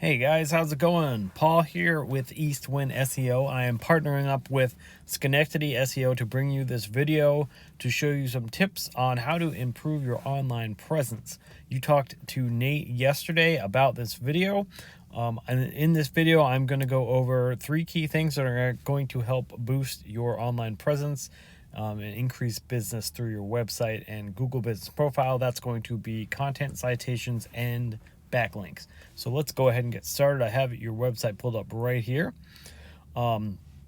Hey guys, how's it going? Paul here with Eastwind SEO. I am partnering up with Schenectady SEO to bring you this video to show you some tips on how to improve your online presence. You talked to Nate yesterday about this video. And in this video, I'm going to go over 3 key things that are going to help boost your online presence and increase business through your website and Google Business Profile. That's going to be content, citations, and backlinks. So let's go ahead and get started. I have your website pulled up right here.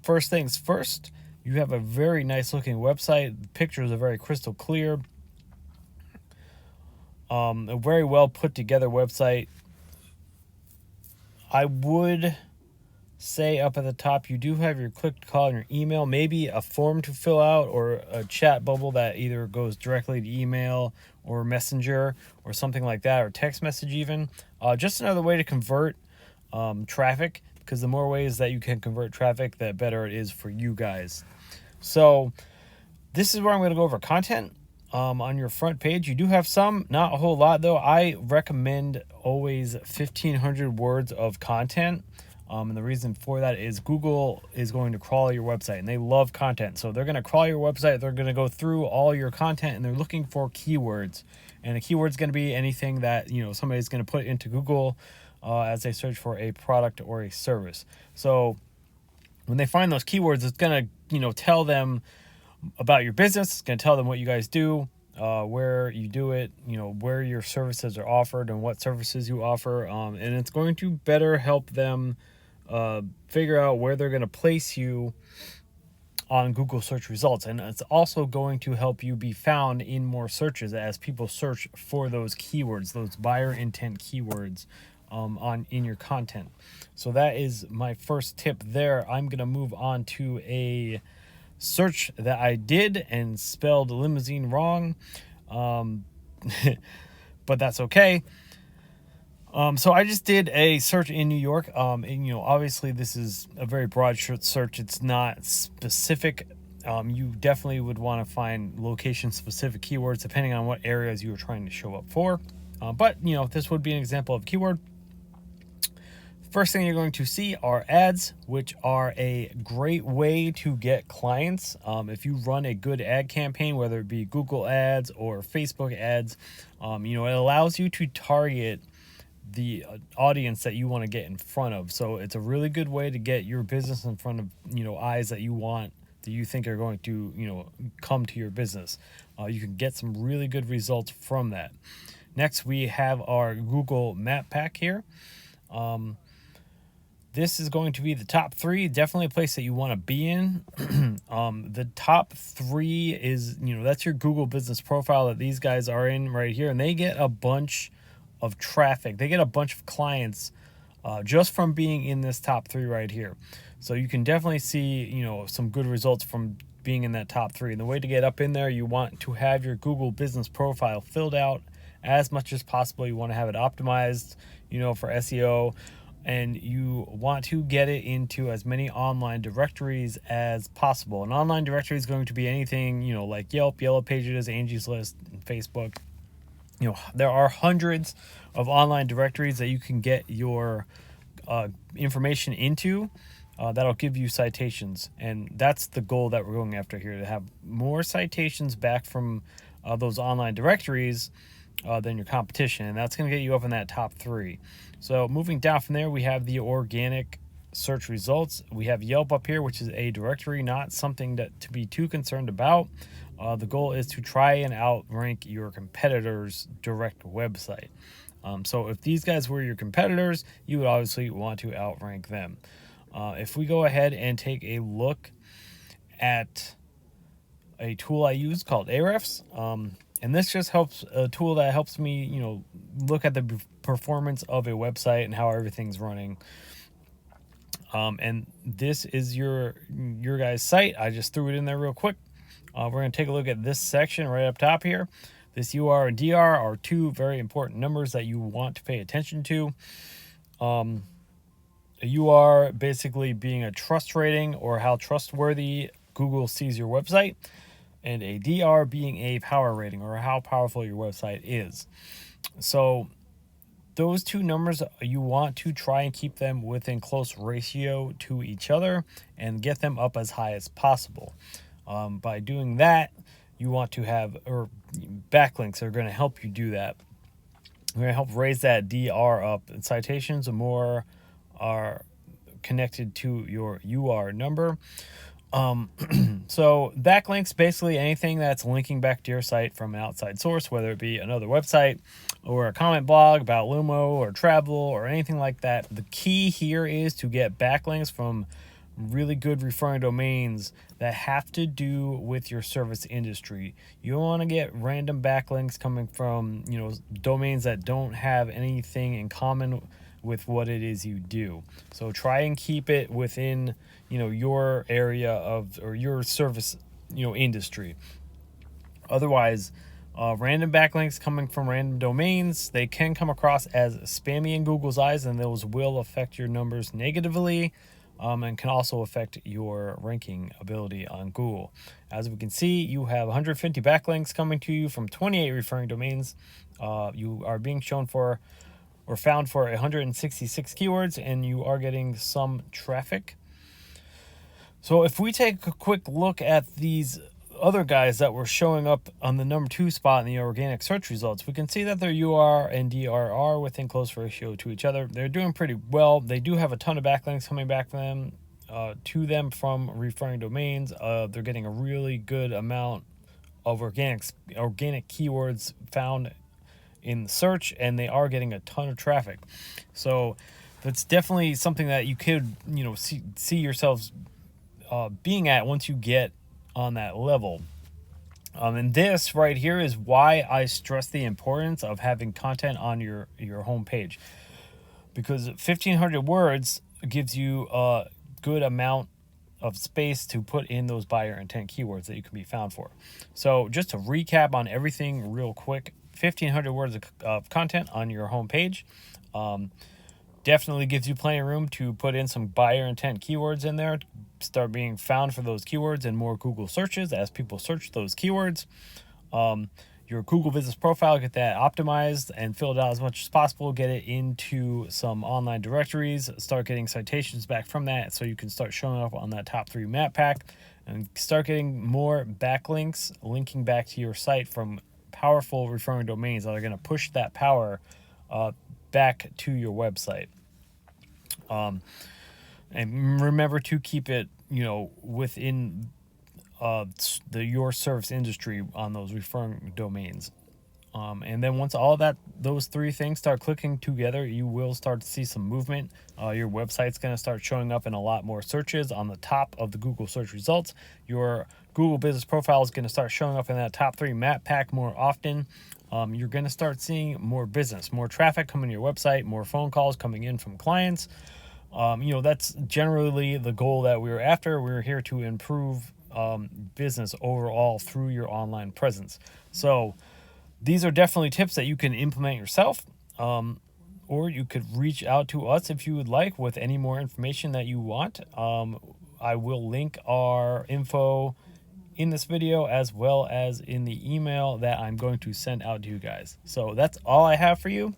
First things first, you have a very nice looking website. The pictures are very crystal clear. A very well put together website. I would say up at the top, you do have your click to call and your email, maybe a form to fill out or a chat bubble that either goes directly to email or messenger or something like that, or text message even. Just another way to convert traffic, because the more ways that you can convert traffic, the better it is for you guys. So this is where I'm going to go over content. On your front page, you do have some, not a whole lot though. I recommend always 1,500 words of content. And the reason for that is Google is going to crawl your website, and they love content. So they're going to crawl your website. They're going to go through all your content, and they're looking for keywords. And a keyword is going to be anything that somebody's going to put into Google as they search for a product or a service. So when they find those keywords, it's going to tell them about your business. It's going to tell them what you guys do, where you do it, where your services are offered and what services you offer. And it's going to better help them figure out where they're going to place you on Google search results. And it's also going to help you be found in more searches as people search for those keywords, those buyer intent keywords in your content. So that is my first tip there. I'm going to move on to a search that I did and spelled limousine wrong, but that's okay. So I just did a search in New York, and obviously this is a very broad search. It's not specific. You definitely would want to find location-specific keywords depending on what areas you are trying to show up for. But this would be an example of a keyword. First thing you're going to see are ads, which are a great way to get clients. If you run a good ad campaign, whether it be Google ads or Facebook ads, it allows you to target the audience that you want to get in front of. So it's a really good way to get your business in front of eyes that you think are going to come to your business. You can get some really good results from that. Next, we have our Google Map Pack here. This is going to be the top 3, definitely a place that you want to be in. The top 3 is, that's your Google Business Profile that these guys are in right here. And they get a bunch of traffic. They get a bunch of clients just from being in this top 3 right here. So you can definitely see, some good results from being in that top 3. And the way to get up in there, you want to have your Google Business Profile filled out as much as possible. You want to have it optimized, for SEO. And you want to get it into as many online directories as possible. An online directory is going to be anything, like Yelp, Yellow Pages, Angie's List, and Facebook. There are hundreds of online directories that you can get your information into that'll give you citations. And that's the goal that we're going after here, to have more citations back from those online directories than your competition. And that's going to get you up in that top 3. So moving down from there, we have the organic search results. We have Yelp up here, which is a directory, not something to be too concerned about. The goal is to try and outrank your competitor's direct website. So if these guys were your competitors, you would obviously want to outrank them. If we go ahead and take a look at a tool I use called Ahrefs, and this just helps, a tool that helps me, look at the performance of a website and how everything's running. And this is your guys' site. I just threw it in there real quick. We're going to take a look at this section right up top here. This UR and DR are 2 very important numbers that you want to pay attention to. A UR basically being a trust rating, or how trustworthy Google sees your website, and a DR being a power rating, or how powerful your website is. So those two numbers, you want to try and keep them within close ratio to each other and get them up as high as possible. By doing that, you want to have, or backlinks are going to help you do that. We're going to help raise that DR up. And citations more are connected to your UR number. So backlinks, basically anything that's linking back to your site from an outside source, whether it be another website or a comment blog about Lumo or travel or anything like that. The key here is to get backlinks from really good referring domains that have to do with your service industry. You don't want to get random backlinks coming from, domains that don't have anything in common with what it is you do. So try and keep it within, your area of, or your service, industry. Otherwise, random backlinks coming from random domains, they can come across as spammy in Google's eyes, and those will affect your numbers negatively. And can also affect your ranking ability on Google. As we can see, you have 150 backlinks coming to you from 28 referring domains. You are being shown for or found for 166 keywords, and you are getting some traffic. So if we take a quick look at these other guys that were showing up on the number 2 spot in the organic search results, we can see that their UR and DR are within close ratio to each other. They're doing pretty well. They do have a ton of backlinks coming back to them from referring domains. They're getting a really good amount of organic keywords found in the search, and they are getting a ton of traffic. So that's definitely something that you could, see yourselves being at once you get on that level. And this right here is why I stress the importance of having content on your homepage, because 1,500 words gives you a good amount of space to put in those buyer intent keywords that you can be found for. So just to recap on everything real quick, 1,500 words of content on your homepage definitely gives you plenty of room to put in some buyer intent keywords in there, start being found for those keywords and more Google searches as people search those keywords. Your Google Business Profile, get that optimized and filled out as much as possible. Get it into some online directories, start getting citations back from that so you can start showing up on that top 3 map pack and start getting more backlinks linking back to your site from powerful referring domains that are going to push that power back to your website. And remember to keep it, within your service industry on those referring domains. And then once all of those 3 things start clicking together, you will start to see some movement. Your website's going to start showing up in a lot more searches on the top of the Google search results. Your Google Business Profile is going to start showing up in that top 3 map pack more often. You're going to start seeing more business, more traffic coming to your website, more phone calls coming in from clients. That's generally the goal that we're after. We're here to improve business overall through your online presence. So these are definitely tips that you can implement yourself, or you could reach out to us if you would like with any more information that you want. I will link our info in this video as well as in the email that I'm going to send out to you guys. So that's all I have for you.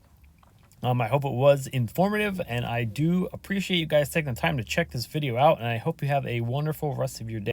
I hope it was informative, and I do appreciate you guys taking the time to check this video out, and I hope you have a wonderful rest of your day.